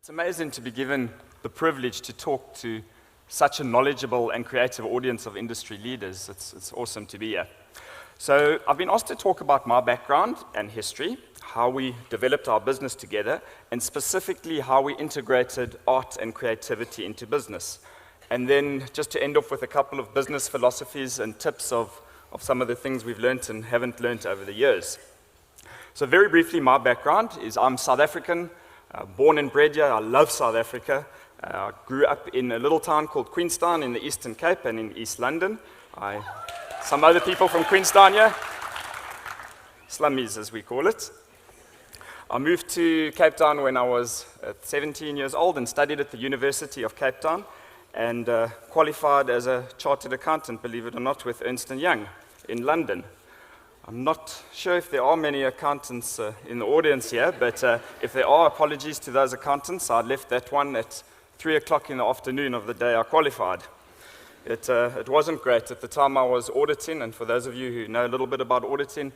It's amazing to be given the privilege to talk to such a knowledgeable and creative audience of industry leaders. It's awesome to be here. So I've been asked to talk about my background and history, how we developed our business together, and specifically how we integrated art and creativity into business. And then just to end off with a couple of business philosophies and tips of some of the things we've learned and haven't learned over the years. So very briefly, my background is I'm South African, born and bred here. I love South Africa. I grew up in a little town called Queenstown in the Eastern Cape and in East London. Some other people from Queenstown here, slummies as we call it. I moved to Cape Town when I was 17 years old and studied at the University of Cape Town and qualified as a chartered accountant, believe it or not, with Ernst & Young in London. I'm not sure if there are many accountants in the audience here, but if there are, apologies to those accountants. I left that one at 3 o'clock in the afternoon of the day I qualified. It wasn't great. At the time I was auditing, and for those of you who know a little bit about auditing,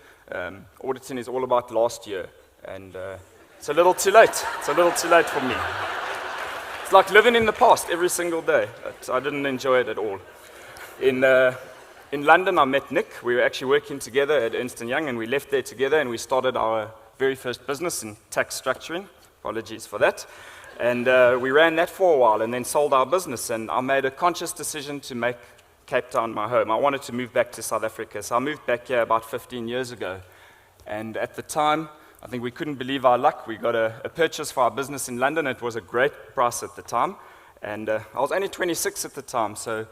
auditing is all about last year, and it's a little too late. It's a little too late for me. It's like living in the past every single day. I didn't enjoy it at all. In London, I met Nick. We were actually working together at Ernst & Young, and we left there together, and we started our very first business in tax structuring. Apologies for that. And we ran that for a while and then sold our business, and I made a conscious decision to make Cape Town my home. I wanted to move back to South Africa, so I moved back here about 15 years ago. And at the time, I think we couldn't believe our luck. We got a purchase for our business in London. It was a great price at the time, and I was only 26 at the time, so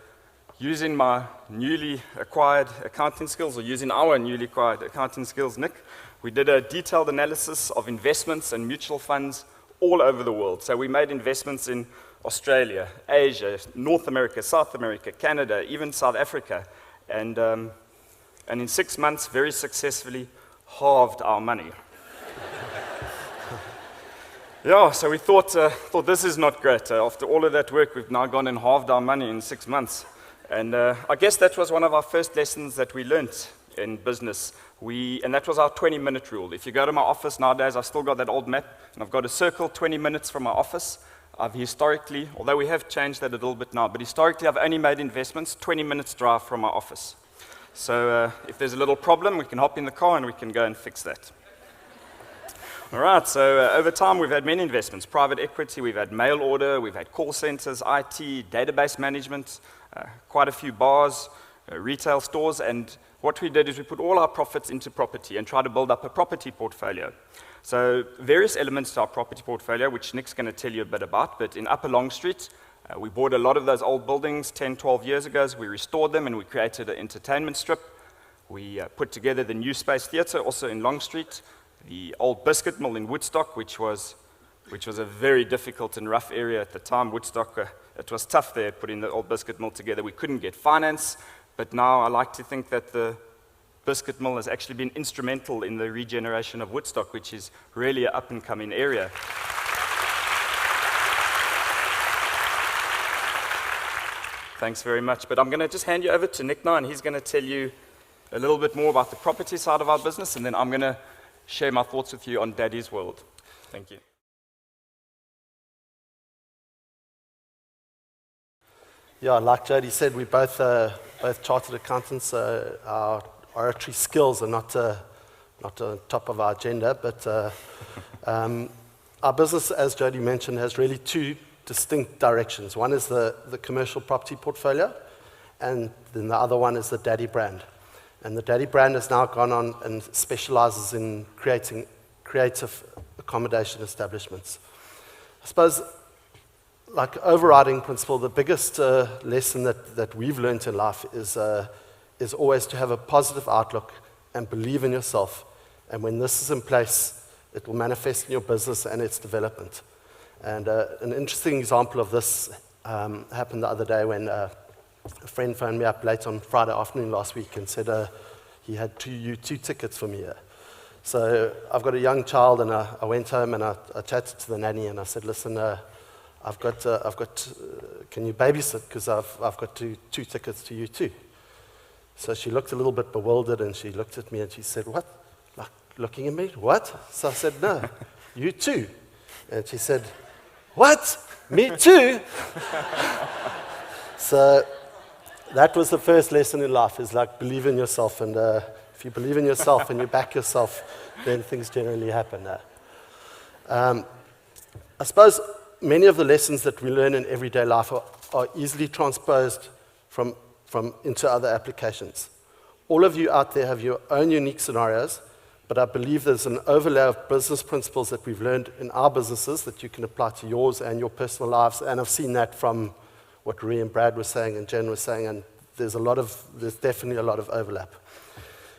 using my newly acquired accounting skills, or using our newly acquired accounting skills, Nick, we did a detailed analysis of investments and mutual funds all over the world. So we made investments in Australia, Asia, North America, South America, Canada, even South Africa. And in 6 months, very successfully halved our money. Yeah, so we thought this is not great. After all of that work, we've now gone and halved our money in 6 months. And I guess that was one of our first lessons that we learned in business. And that was our 20-minute rule. If you go to my office nowadays, I've still got that old map, and I've got a circle 20 minutes from my office. I've historically, although we have changed that a little bit now, but historically I've only made investments 20 minutes drive from my office. So if there's a little problem, we can hop in the car and we can go and fix that. All right, so over time we've had many investments. Private equity, we've had mail order, we've had call centers, IT, database management, quite a few bars, retail stores, and what we did is we put all our profits into property and tried to build up a property portfolio. So various elements to our property portfolio, which Nick's going to tell you a bit about, but in Upper Long Street, we bought a lot of those old buildings 10, 12 years ago. We restored them and we created an entertainment strip. We put together the New Space Theatre, also in Long Street, the old biscuit mill in Woodstock, which was a very difficult and rough area at the time. Woodstock, it was tough there putting the old biscuit mill together. We couldn't get finance, but now I like to think that the biscuit mill has actually been instrumental in the regeneration of Woodstock, which is really an up-and-coming area. Thanks very much. But I'm going to just hand you over to Nick now, and he's going to tell you a little bit more about the property side of our business, and then I'm going to share my thoughts with you on Daddy's World. Thank you. Yeah, like Jody said, we're both chartered accountants. Our oratory skills are not on top of our agenda, but our business, as Jody mentioned, has really two distinct directions. One is the commercial property portfolio, and then the other one is the Daddy brand. And the Daddy brand has now gone on and specializes in creating creative accommodation establishments. I suppose, like overriding principle, the biggest lesson that we've learned in life is always to have a positive outlook and believe in yourself. And when this is in place, it will manifest in your business and its development. And an interesting example of this happened the other day when a friend phoned me up late on Friday afternoon last week and said he had two U2 tickets for me here. So I've got a young child, and I went home and I chatted to the nanny and I said, listen, can you babysit, because I've got two tickets to U2. So she looked a little bit bewildered, and she looked at me and she said, what? Like looking at me, what? So I said, no, U2. And she said, What? Me too? So that was the first lesson in life, is like believe in yourself. And if you believe in yourself and you back yourself, then things generally happen. I suppose many of the lessons that we learn in everyday life are easily transposed from into other applications. All of you out there have your own unique scenarios, but I believe there's an overlay of business principles that we've learned in our businesses that you can apply to yours and your personal lives. And I've seen that from what Ree and Brad were saying and Jen was saying, and there's definitely a lot of overlap.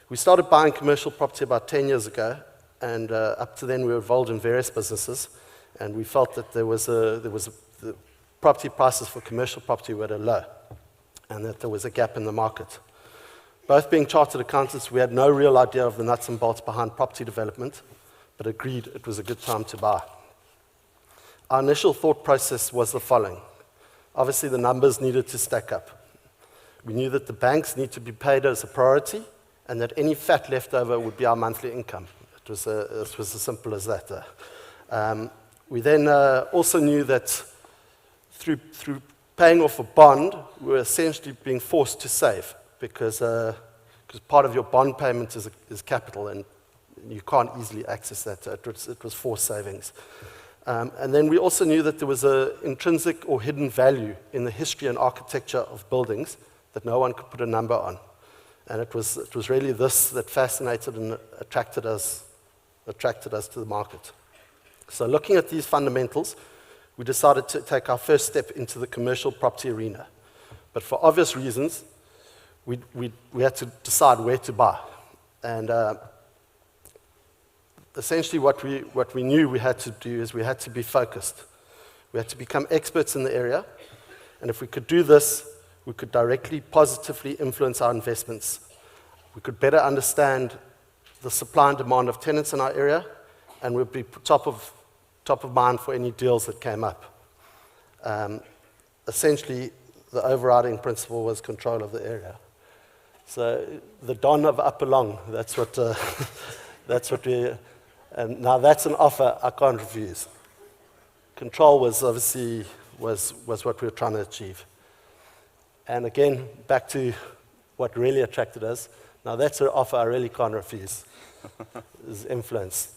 We started buying commercial property about 10 years ago, and up to then we were involved in various businesses, and we felt that the property prices for commercial property were at a low, and that there was a gap in the market. Both being chartered accountants, we had no real idea of the nuts and bolts behind property development, but agreed it was a good time to buy. Our initial thought process was the following. Obviously, the numbers needed to stack up. We knew that the banks need to be paid as a priority, and that any fat left over would be our monthly income. It was as simple as that. We then also knew that through paying off a bond, we were essentially being forced to save, because part of your bond payment is capital, and you can't easily access that. It was forced savings. And then we also knew that there was an intrinsic or hidden value in the history and architecture of buildings that no one could put a number on. And it was really this that fascinated and attracted us to the market. So looking at these fundamentals, we decided to take our first step into the commercial property arena. But for obvious reasons, we had to decide where to buy. And essentially what we knew we had to do is we had to be focused. We had to become experts in the area. And if we could do this, we could directly, positively influence our investments. We could better understand the supply and demand of tenants in our area, and we'd be top of mind for any deals that came up. Essentially, the overriding principle was control of the area. So the Don of Upper Long, that's what we, and now that's an offer I can't refuse. Control was obviously was what we were trying to achieve. And again, back to what really attracted us. Now that's an offer I really can't refuse, is influence.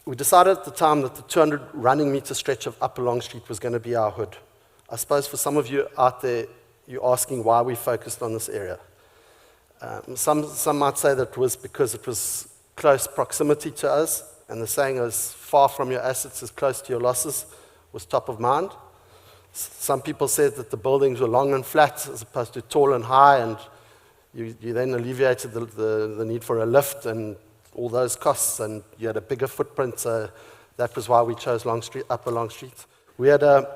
We decided at the time that the 200 running meter stretch of Upper Long Street was going to be our hood. I suppose for some of you out there, you're asking why we focused on this area. Some might say that it was because it was close proximity to us, and the saying is far from your assets as close to your losses was top of mind. Some people said that the buildings were long and flat as opposed to tall and high, and you then alleviated the need for a lift and all those costs, and you had a bigger footprint, so that was why we chose Upper Long Street. We had a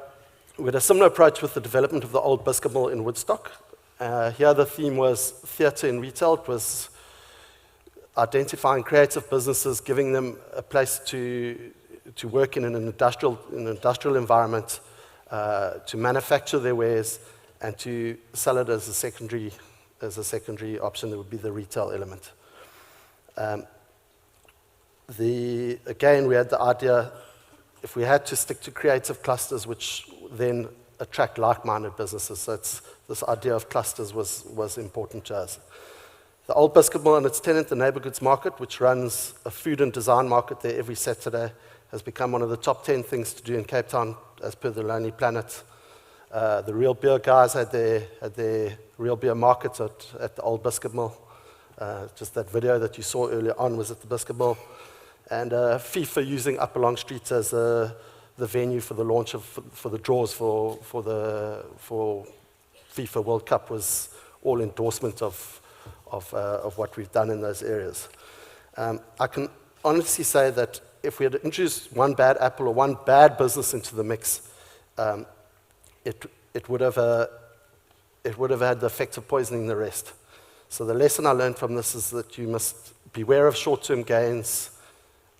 similar approach with the development of the old Biscuit Mill in Woodstock. Here the theme was theatre in retail. It was identifying creative businesses, giving them a place to work in an industrial environment, to manufacture their wares, and to sell it as a secondary option. That would be the retail element. Again, we had the idea, if we had to stick to creative clusters, which then attract like-minded businesses. So this idea of clusters was important to us. The Old Biscuit Mill and its tenant, the Neighbour Goods Market, which runs a food and design market there every Saturday, has become one of the top 10 things to do in Cape Town, as per the Lonely Planet. The Real Beer guys had their Real Beer markets at the Old Biscuit Mill. Just that video that you saw earlier on was at the Biscuit Mill. And FIFA using Upper Long Street as the venue for the launch for the draws for FIFA World Cup was all endorsement of what we've done in those areas. I can honestly say that if we had introduced one bad apple or one bad business into the mix, it would have had the effect of poisoning the rest. So the lesson I learned from this is that you must beware of short-term gains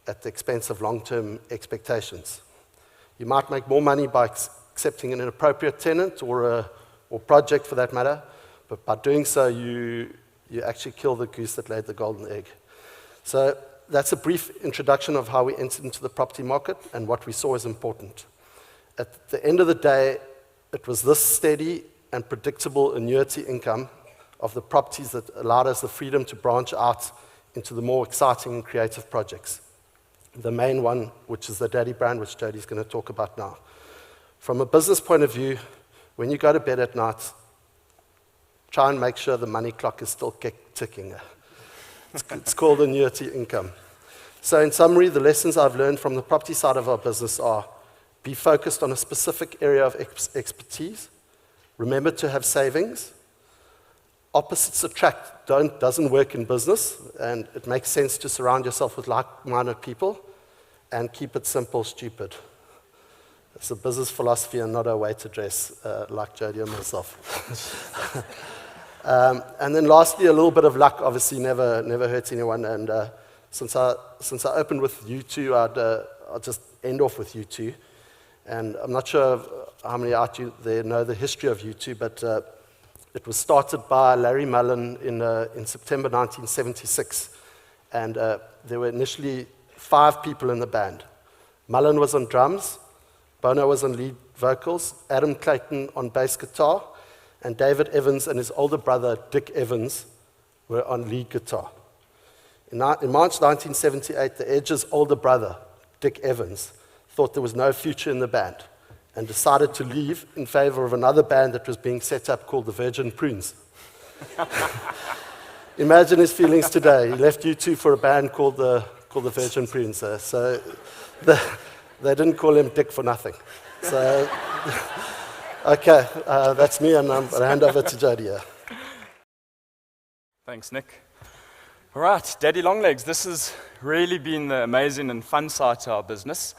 at the expense of long-term expectations. You might make more money by accepting an inappropriate tenant or project for that matter, but by doing so, you actually kill the goose that laid the golden egg. So that's a brief introduction of how we entered into the property market and what we saw as important. At the end of the day, it was this steady and predictable annuity income of the properties that allowed us the freedom to branch out into the more exciting and creative projects. The main one, which is the Daddy brand, which Jody's going to talk about now. From a business point of view, when you go to bed at night, try and make sure the money clock is still ticking. It's called annuity income. So in summary, the lessons I've learned from the property side of our business are: be focused on a specific area of expertise, remember to have savings, opposites attract doesn't work in business, and it makes sense to surround yourself with like-minded people, and keep it simple, stupid. It's a business philosophy and not a way to dress, like Jody and myself. And then lastly, a little bit of luck obviously never hurts anyone, and since I opened with you two, I'll just end off with you two. And I'm not sure how many out there know the history of U2, but it was started by Larry Mullen in September 1976. And there were initially 5 people in the band. Mullen was on drums, Bono was on lead vocals, Adam Clayton on bass guitar, and David Evans and his older brother, Dick Evans, were on lead guitar. In March 1978, the Edge's older brother, Dick Evans, thought there was no future in the band and decided to leave in favor of another band that was being set up called the Virgin Prunes. Imagine his feelings today. He left U2 for a band called the Virgin Prunes. So they didn't call him Dick for nothing. So, okay, that's me, and I'm going to hand over to Jody. Thanks, Nick. All right, Daddy Longlegs, this has really been the amazing and fun side to our business.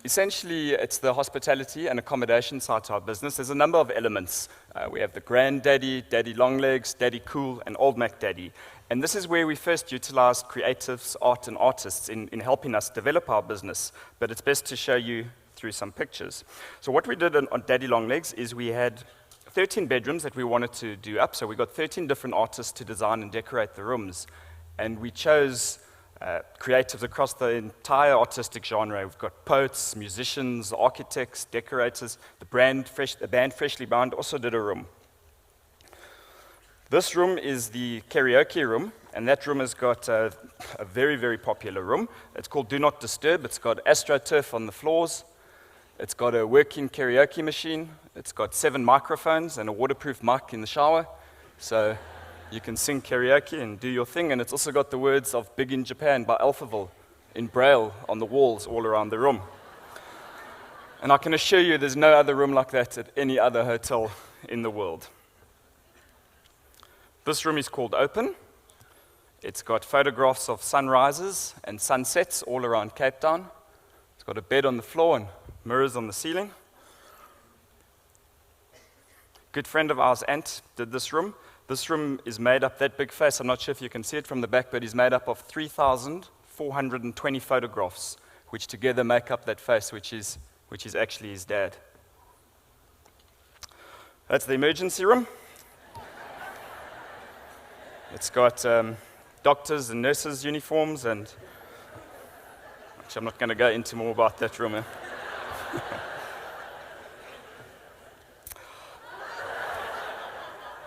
Essentially, it's the hospitality and accommodation side to our business. There's a number of elements. We have the Granddaddy, Daddy Longlegs, Daddy Cool, and Old Mac Daddy. And this is where we first utilized creatives, art, and artists in helping us develop our business. But it's best to show you through some pictures. So what we did on Daddy Longlegs is we had 13 bedrooms that we wanted to do up. So we got 13 different artists to design and decorate the rooms. And we chose creatives across the entire artistic genre. We've got poets, musicians, architects, decorators. The band Freshly Bound also did a room. This room is the karaoke room, and that room has got a very, very popular room. It's called Do Not Disturb. It's got AstroTurf on the floors. It's got a working karaoke machine. It's got 7 microphones and a waterproof mic in the shower. So you can sing karaoke and do your thing, and it's also got the words of Big in Japan by Alphaville in Braille on the walls all around the room. And I can assure you there's no other room like that at any other hotel in the world. This room is called Open. It's got photographs of sunrises and sunsets all around Cape Town. It's got a bed on the floor and mirrors on the ceiling. Good friend of ours, Ant, did this room. This room is made up, that big face, I'm not sure if you can see it from the back, but is made up of 3,420 photographs, which together make up that face, which is actually his dad. That's the emergency room. It's got doctors and nurses' uniforms, and actually I'm not going to go into more about that room.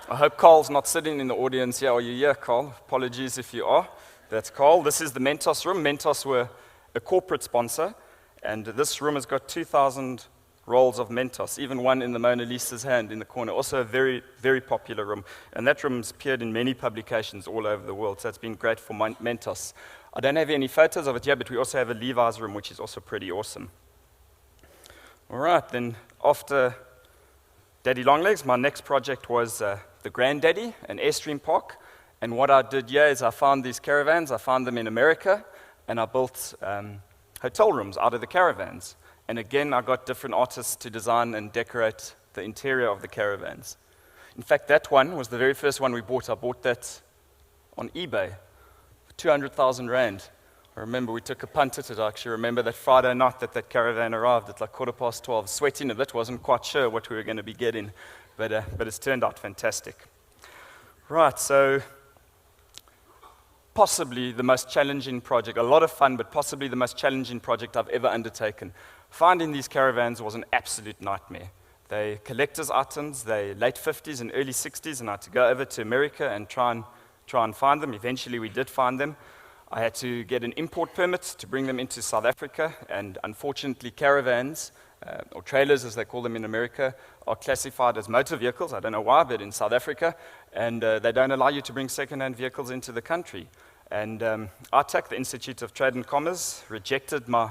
I hope Carl's not sitting in the audience here. Are you here, Carl? Apologies if you are. That's Carl. This is the Mentos room. Mentos were a corporate sponsor, and this room has got 2,000 rolls of Mentos, even one in the Mona Lisa's hand in the corner. Also a very, very popular room. And that room's appeared in many publications all over the world, so it's been great for Mentos. I don't have any photos of it yet, but we also have a Levi's room, which is also pretty awesome. All right, then after Daddy Longlegs, my next project was the Granddaddy, an airstream park. And what I did here is I found these caravans. I found them in America, and I built hotel rooms out of the caravans. And again, I got different artists to design and decorate the interior of the caravans. In fact, that one was the very first one we bought. I bought that on eBay for 200,000 Rand. I remember we took a punt at it. I actually remember that Friday night that caravan arrived at like 12:15, sweating a bit, wasn't quite sure what we were going to be getting, but it's turned out fantastic. Right, so possibly the most challenging project, a lot of fun, but possibly the most challenging project I've ever undertaken. Finding these caravans was an absolute nightmare. They collectors' items, they late 50s and early 60s, and I had to go over to America and try and find them. Eventually we did find them. I had to get an import permit to bring them into South Africa, and unfortunately caravans, or trailers as they call them in America, are classified as motor vehicles. I don't know why, but in South Africa, and they don't allow you to bring second-hand vehicles into the country. And ITAC, the Institute of Trade and Commerce, rejected my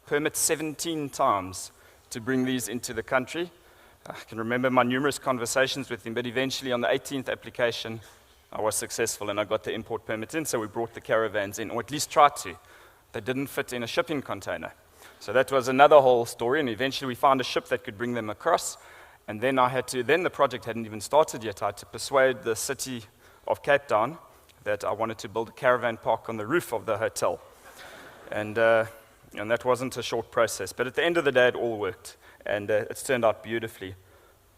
permit 17 times to bring these into the country. I can remember my numerous conversations with him, but eventually on the 18th application, I was successful and I got the import permit in, so we brought the caravans in, or at least tried to. They didn't fit in a shipping container. So that was another whole story, and eventually we found a ship that could bring them across, and then the project hadn't even started yet. I had to persuade the city of Cape Town that I wanted to build a caravan park on the roof of the hotel. And that wasn't a short process. But at the end of the day, it all worked. And it's turned out beautifully.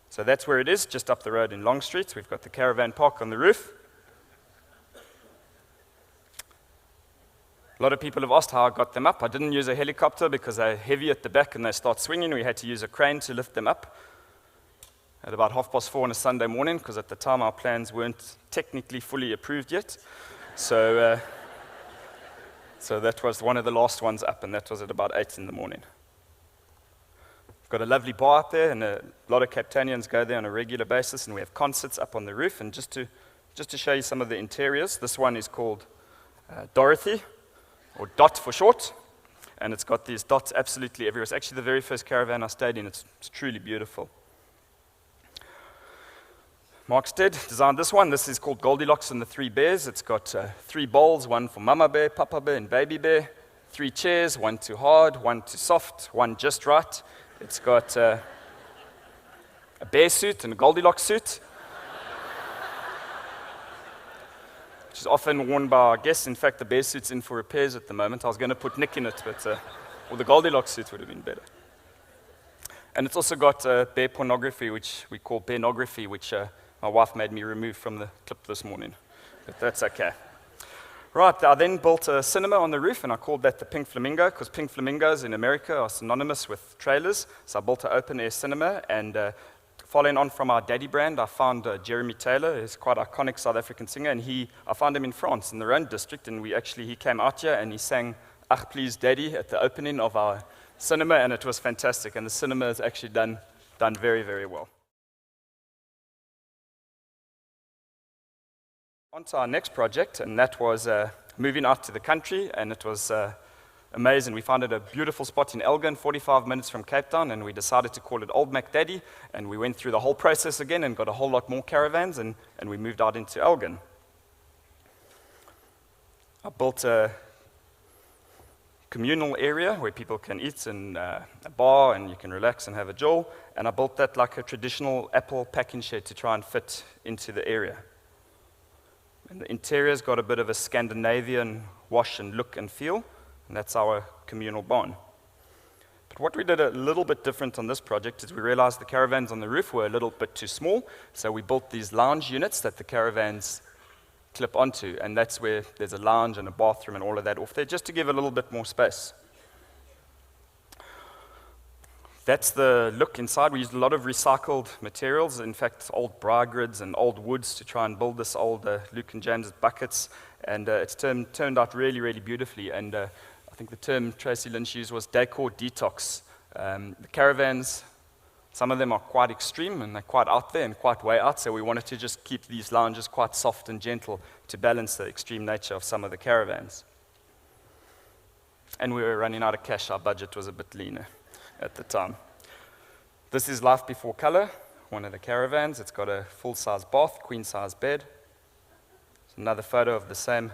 So that's where it is, just up the road in Long Street. We've got the caravan park on the roof. A lot of people have asked how I got them up. I didn't use a helicopter because they're heavy at the back and they start swinging. We had to use a crane to lift them up at about 4:30 on a Sunday morning, because at the time our plans weren't technically fully approved yet. So that was one of the last ones up, and that was at about 8 in the morning. We've got a lovely bar up there, and a lot of Cape Townians go there on a regular basis, and we have concerts up on the roof. And just to show you some of the interiors, this one is called Dorothy, or Dot for short, and it's got these dots absolutely everywhere. It's actually the very first caravan I stayed in. It's truly beautiful. Markstead designed this one. This is called Goldilocks and the Three Bears. It's got 3 bowls, one for Mama Bear, Papa Bear, and Baby Bear. 3 chairs, 1 too hard, 1 too soft, 1 just right. It's got a bear suit and a Goldilocks suit, which is often worn by our guests. In fact, the bear suit's in for repairs at the moment. I was going to put Nick in it, but or the Goldilocks suit would have been better. And it's also got bear pornography, which we call bearnography, which my wife made me remove from the clip this morning, but that's okay. Right, I then built a cinema on the roof, and I called that the Pink Flamingo, because pink flamingos in America are synonymous with trailers. So I built an open-air cinema, and following on from our Daddy brand, I found Jeremy Taylor. He's quite an iconic South African singer, and I found him in France, in their own district, and he came out here, and he sang Ach Please Daddy at the opening of our cinema, and it was fantastic, and the cinema has actually done very, very well. On to our next project, and that was moving out to the country, and it was amazing. We found it a beautiful spot in Elgin, 45 minutes from Cape Town, and we decided to call it Old Mac Daddy, and we went through the whole process again and got a whole lot more caravans, and we moved out into Elgin. I built a communal area where people can eat in a bar and you can relax and have a jowl, and I built that like a traditional Apple packing shed to try and fit into the area. And the interior's got a bit of a Scandinavian wash and look and feel, and that's our communal barn. But what we did a little bit different on this project is we realized the caravans on the roof were a little bit too small, so we built these lounge units that the caravans clip onto, and that's where there's a lounge and a bathroom and all of that off there, just to give a little bit more space. That's the look inside. We used a lot of recycled materials, in fact, old briar grids and old woods to try and build this old Luke and James buckets, and it's turned out really, really beautifully, and I think the term Tracy Lynch used was décor detox. The caravans, some of them are quite extreme, and they're quite out there and quite way out, so we wanted to just keep these lounges quite soft and gentle to balance the extreme nature of some of the caravans. And we were running out of cash. Our budget was a bit leaner at the time. This is Life Before Color, one of the caravans. It's got a full-size bath, queen-size bed. It's another photo of the same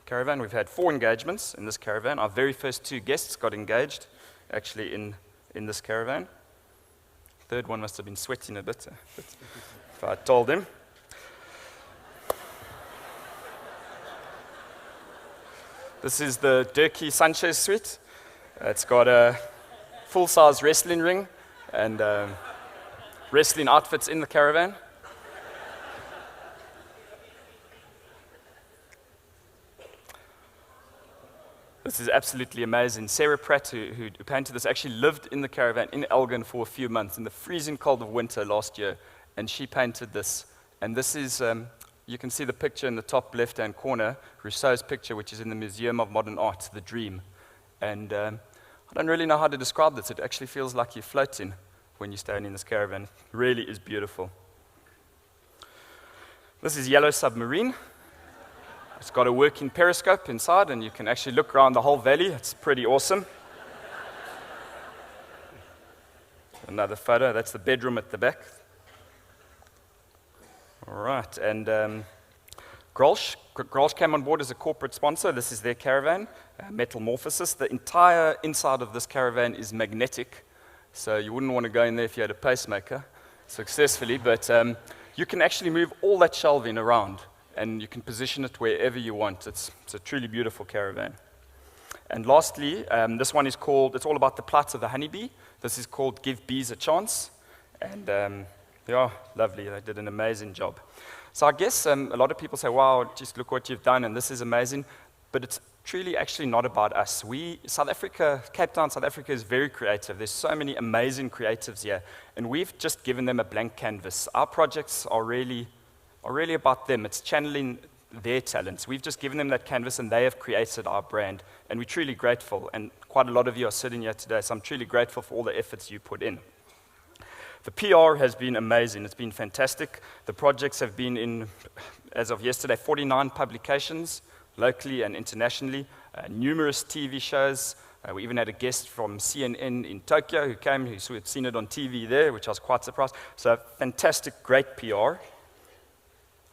caravan. We've had 4 engagements in this caravan. Our very first 2 guests got engaged, actually, in this caravan. Third one must have been sweating a bit, if I told him. This is the Durkee Sanchez suite. It's got a full-size wrestling ring and wrestling outfits in the caravan. This is absolutely amazing. Sarah Pratt, who painted this, actually lived in the caravan in Elgin for a few months in the freezing cold of winter last year, and she painted this. And this is, you can see the picture in the top left-hand corner, Rousseau's picture, which is in the Museum of Modern Art, The Dream. And I don't really know how to describe this. It actually feels like you're floating when you're staying in this caravan. It really is beautiful. This is Yellow Submarine. It's got a working periscope inside, and you can actually look around the whole valley. It's pretty awesome. Another photo. That's the bedroom at the back. All right, and Grolsch came on board as a corporate sponsor. This is their caravan, Metamorphosis. The entire inside of this caravan is magnetic, so you wouldn't want to go in there if you had a pacemaker successfully, but you can actually move all that shelving around, and you can position it wherever you want. It's a truly beautiful caravan. And lastly, this one is called, it's all about the plight of the honeybee. This is called Give Bees a Chance. And yeah, lovely. They did an amazing job. So I guess a lot of people say, wow, just look what you've done, and this is amazing. But it's truly actually not about us. South Africa, Cape Town, South Africa is very creative. There's so many amazing creatives here, and we've just given them a blank canvas. Our projects are really about them. It's channeling their talents. We've just given them that canvas, and they have created our brand, and we're truly grateful. And quite a lot of you are sitting here today, so I'm truly grateful for all the efforts you put in. The PR has been amazing. It's been fantastic. The projects have been in, as of yesterday, 49 publications, locally and internationally, numerous TV shows. We even had a guest from CNN in Tokyo who came, who had seen it on TV there, which I was quite surprised. So fantastic, great PR.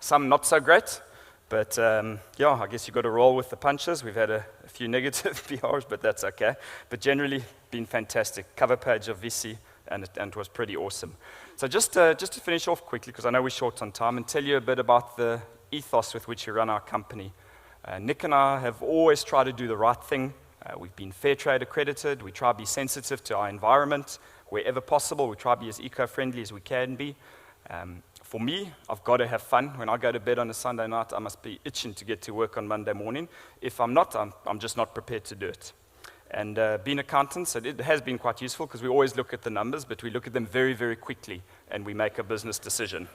Some not so great, but yeah, I guess you've got to roll with the punches. We've had a few negative PRs, but that's okay. But generally, been fantastic. Cover page of VC, and it was pretty awesome. So just to finish off quickly, because I know we're short on time, and tell you a bit about the ethos with which we run our company. Nick and I have always tried to do the right thing. We've been fair trade accredited. We try to be sensitive to our environment. Wherever possible, we try to be as eco-friendly as we can be. For me, I've got to have fun. When I go to bed on a Sunday night, I must be itching to get to work on Monday morning. If I'm not, I'm just not prepared to do it. And being accountants, it has been quite useful because we always look at the numbers, but we look at them very, very quickly, and we make a business decision.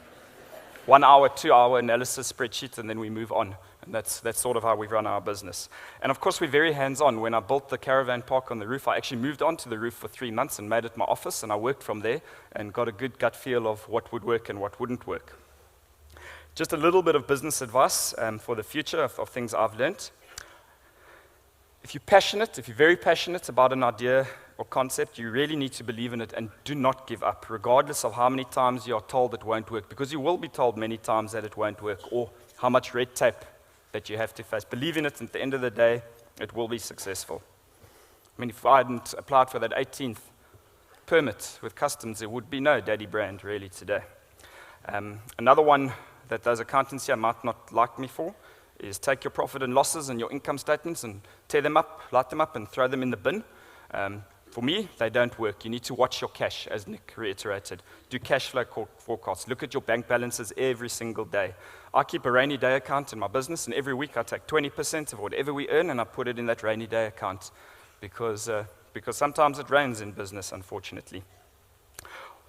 1 hour, 2 hour analysis spreadsheet, and then we move on. And that's sort of how we run our business. And of course, we're very hands-on. When I built the caravan park on the roof, I actually moved onto the roof for 3 months and made it my office, and I worked from there and got a good gut feel of what would work and what wouldn't work. Just a little bit of business advice for the future of things I've learned. If you're very passionate about an idea or concept, you really need to believe in it and do not give up, regardless of how many times you are told it won't work, because you will be told many times that it won't work, or how much red tape that you have to face. Believe in it, and at the end of the day, it will be successful. I mean, if I hadn't applied for that 18th permit with customs, there would be no Daddy brand really today. Another one that those accountants here might not like me for is take your profit and losses and your income statements and tear them up, light them up, and throw them in the bin. For me, they don't work. You need to watch your cash, as Nick reiterated. Do cash flow forecasts. Look at your bank balances every single day. I keep a rainy day account in my business, and every week I take 20% of whatever we earn and I put it in that rainy day account because sometimes it rains in business, unfortunately.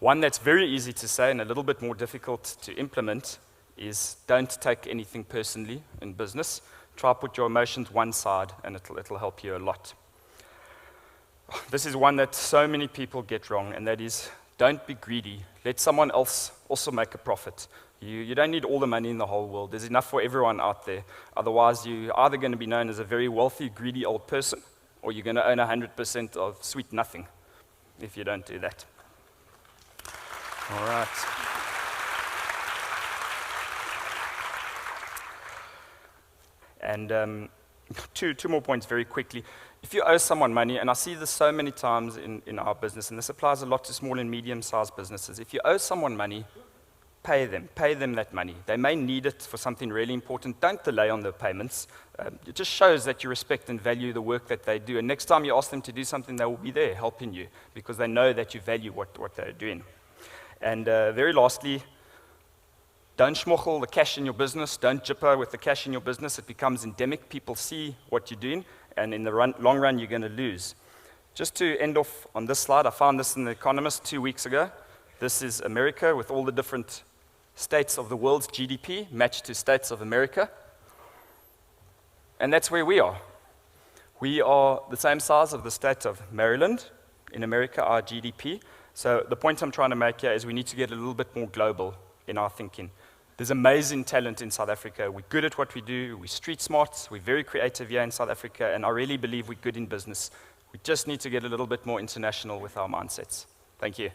One that's very easy to say and a little bit more difficult to implement is don't take anything personally in business. Try to put your emotions one side, and it'll help you a lot. This is one that so many people get wrong, and that is don't be greedy. Let someone else also make a profit. You don't need all the money in the whole world. There's enough for everyone out there. Otherwise, you're either going to be known as a very wealthy, greedy old person, or you're going to own 100% of sweet nothing if you don't do that. All right. And two more points very quickly. If you owe someone money, and I see this so many times in our business, and this applies a lot to small and medium-sized businesses, if you owe someone money, pay them that money. They may need it for something really important. Don't delay on the payments. It just shows that you respect and value the work that they do. And next time you ask them to do something, they will be there helping you because they know that you value what they're doing. And very lastly, don't schmochel the cash in your business. Don't jipper with the cash in your business. It becomes endemic. People see what you're doing, and in the long run, you're going to lose. Just to end off on this slide, I found this in The Economist 2 weeks ago. This is America with all the different states of the world's GDP matched to states of America. And that's where we are. We are the same size of the state of Maryland in America, our GDP. So the point I'm trying to make here is we need to get a little bit more global in our thinking. There's amazing talent in South Africa. We're good at what we do. We're street smart. We're very creative here in South Africa. And I really believe we're good in business. We just need to get a little bit more international with our mindsets. Thank you.